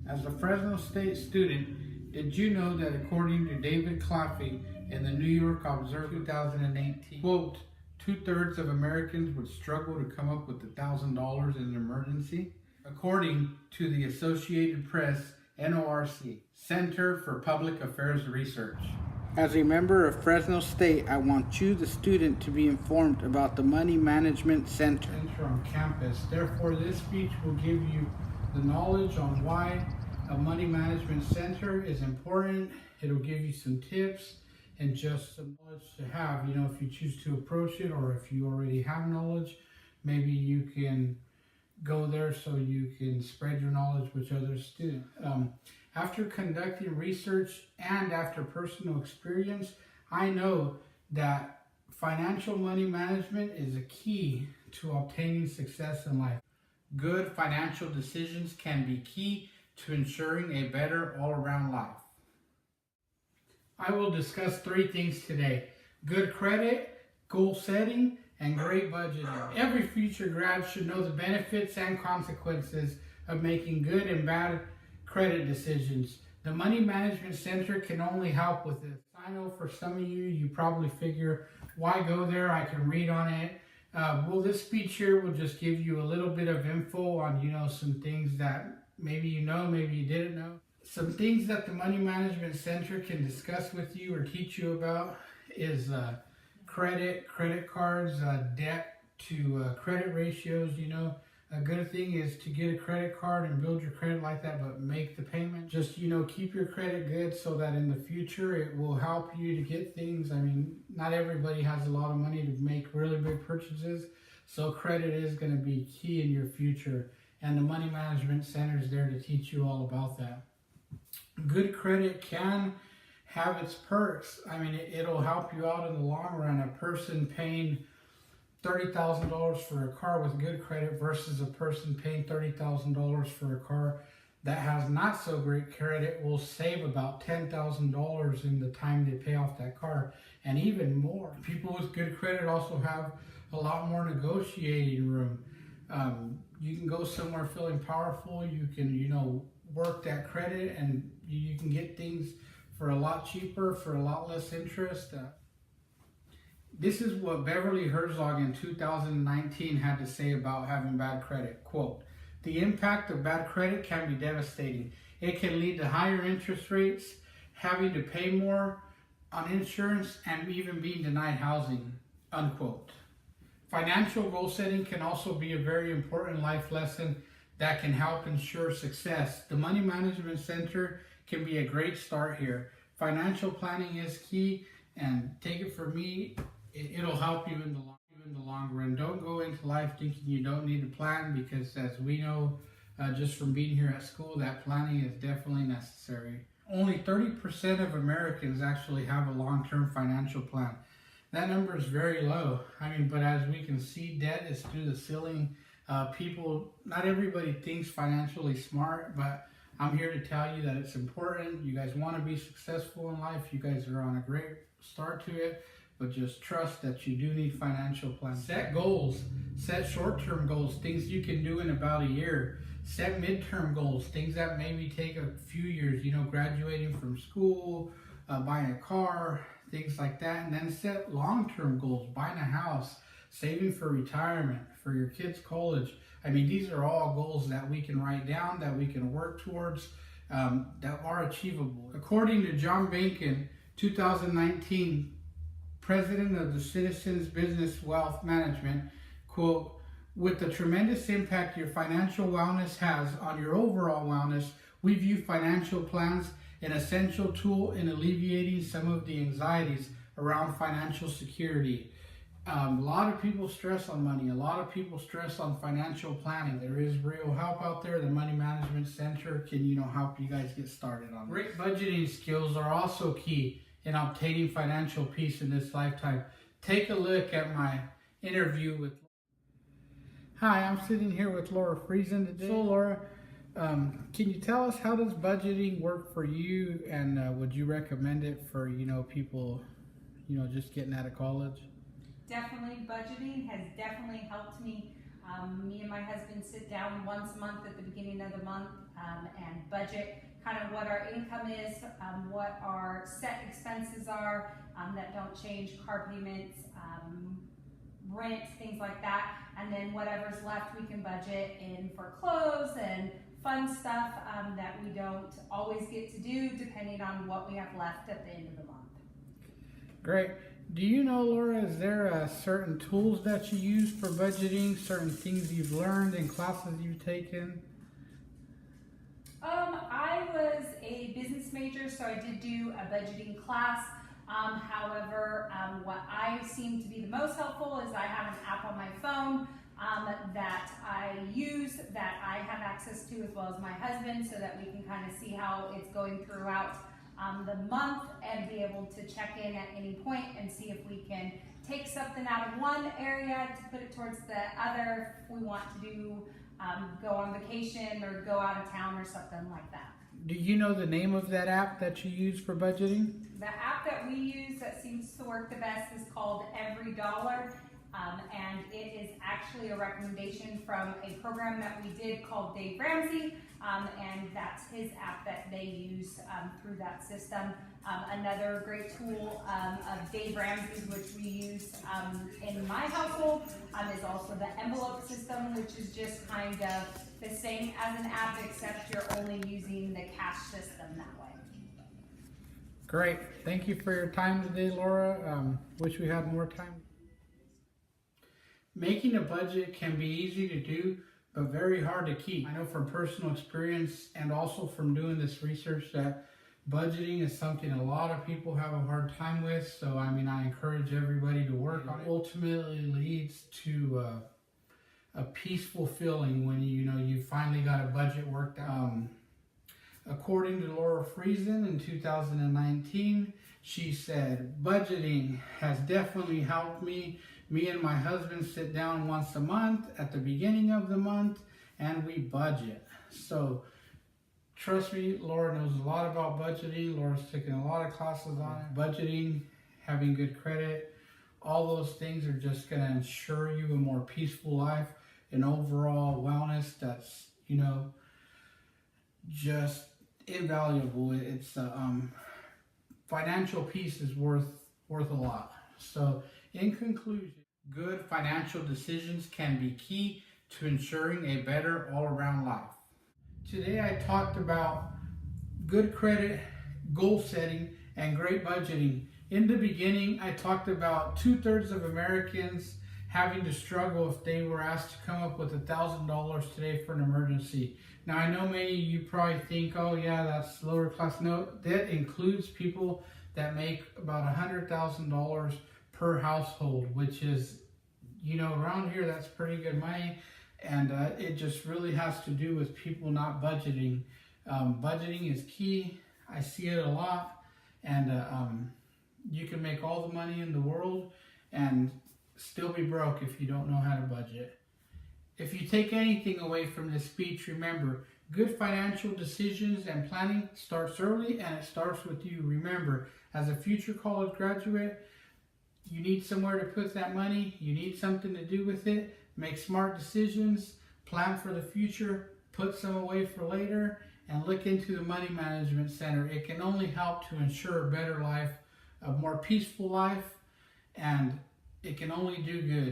As a Fresno State student, did you know that according to David Claffey in the New York Observer 2018, quote, 2/3 of Americans would struggle to come up with $1,000 in an emergency? According to the Associated Press NORC, Center for Public Affairs Research. As a member of Fresno State, I want you, the student, to be informed about the Money Management Center on campus. Therefore, this speech will give you the knowledge on why a Money Management Center is important. It'll give you some tips and just some knowledge to have, if you choose to approach it, or if you already have knowledge, maybe you can go there so you can spread your knowledge with other students. After conducting research and after personal experience, I know that financial money management is a key to obtaining success in life. Good financial decisions can be key to ensuring a better all-around life. I will discuss 3 things today: good credit, goal setting, and great budgeting. Every future grad should know the benefits and consequences of making good and bad credit decisions. The Money Management Center can only help with this. I know for some of you, you probably figure, why go there? I can read on it. Well, this speech here will just give you a little bit of info on, some things that maybe you know, maybe you didn't know. Some things that the Money Management Center can discuss with you or teach you about is credit cards, debt to credit ratios. A good thing is to get a credit card and build your credit like that, but make the payment. Just, keep your credit good so that in the future it will help you to get things. Not everybody has a lot of money to make really big purchases, so credit is going to be key in your future. And the Money Management Center is there to teach you all about that. Good credit can have its perks. It'll help you out in the long run. A person paying $30,000 for a car with good credit versus a person paying $30,000 for a car that has not so great credit will save about $10,000 in the time they pay off that car, and even more. People with good credit also have a lot more negotiating room. You can go somewhere feeling powerful. You can, work that credit, and you can get things for a lot cheaper, for a lot less interest. This is what Beverly Herzog in 2019 had to say about having bad credit. Quote, "The impact of bad credit can be devastating. It can lead to higher interest rates, having to pay more on insurance, and even being denied housing." Unquote. Financial goal setting can also be a very important life lesson that can help ensure success. The Money Management Center can be a great start here. Financial planning is key, and take it from me, it'll help you in the long run. Don't go into life thinking you don't need a plan, because as we know, just from being here at school, that planning is definitely necessary. Only 30% of Americans actually have a long-term financial plan. That number is very low. But as we can see, debt is through the ceiling. Not everybody thinks financially smart, but I'm here to tell you that it's important. You guys want to be successful in life. You guys are on a great start to it, but just trust that you do need financial plans. Set goals. Set short-term goals, things you can do in about a year. Set midterm goals, things that maybe take a few years, graduating from school, buying a car, things like that. And then set long-term goals, buying a house, saving for retirement, for your kids' college. These are all goals that we can write down, that we can work towards, that are achievable. According to John Bacon, 2019, president of the Citizens Business Wealth Management, quote, "With the tremendous impact your financial wellness has on your overall wellness, we view financial plans an essential tool in alleviating some of the anxieties around financial security." A lot of people stress on money. A lot of people stress on financial planning. There is real help out there. The Money Management Center can, help you guys get started on it. Great budgeting skills are also key in obtaining financial peace in this lifetime. Take a look at my interview with... Hi, I'm sitting here with Laura Friesen today. So Laura, can you tell us, how does budgeting work for you, and would you recommend it for, people, just getting out of college? Definitely, budgeting has definitely helped me. Me and my husband sit down once a month at the beginning of the month. and budget kind of what our income is, what our set expenses are that don't change, car payments, rent, things like that, and then whatever's left we can budget in for clothes and fun stuff that we don't always get to do depending on what we have left at the end of the month. Great. Do you know, Laura, is there certain tools that you use for budgeting, certain things you've learned in classes you've taken? I was a business major, so I did do a budgeting class. However, what I seem to be the most helpful is I have an app on my phone that I use, that I have access to, as well as my husband, so that we can kind of see how it's going throughout the month and be able to check in at any point and see if we can take something out of one area to put it towards the other if we want to do go on vacation or go out of town or something like that. Do you know the name of that app that you use for budgeting? The app that we use that seems to work the best is called Every Dollar, and it is actually a recommendation from a program that we did called Dave Ramsey, and that's his app that they use through that system. Another great tool of Dave Ramsey's, which we use in my household, is also the envelope system, which is just kind of the same as an app, except you're only using the cash system that way. Great. Thank you for your time today, Laura. Wish we had more time. Making a budget can be easy to do, but very hard to keep. I know from personal experience and also from doing this research that budgeting is something a lot of people have a hard time with. So, I mean, I encourage everybody to work on it. It ultimately leads to a peaceful feeling when you finally got a budget worked out. According to Laura Friesen in 2019, she said, budgeting has definitely helped me. Me and my husband sit down once a month at the beginning of the month and we budget. So trust me, Laura knows a lot about budgeting. Laura's taken a lot of classes on it. Budgeting, having good credit, all those things are just going to ensure you a more peaceful life and overall wellness that's, just invaluable. It's financial peace is worth a lot. So in conclusion, good financial decisions can be key to ensuring a better all-around life. Today I talked about good credit, goal setting, and great budgeting. In the beginning, I talked about 2/3 of Americans having to struggle if they were asked to come up with $1,000 today for an emergency. Now, I know many of you probably think, oh yeah, that's lower class. No, that includes people that make about $100,000 per household, which is, around here, that's pretty good money. And it just really has to do with people not budgeting. Budgeting is key. I see it a lot. And you can make all the money in the world and still be broke if you don't know how to budget. If you take anything away from this speech, remember, good financial decisions and planning starts early, and it starts with you. Remember, as a future college graduate, you need somewhere to put that money. You need something to do with it. Make smart decisions, plan for the future, put some away for later, and look into the Money Management Center. It can only help to ensure a better life, a more peaceful life, and it can only do good.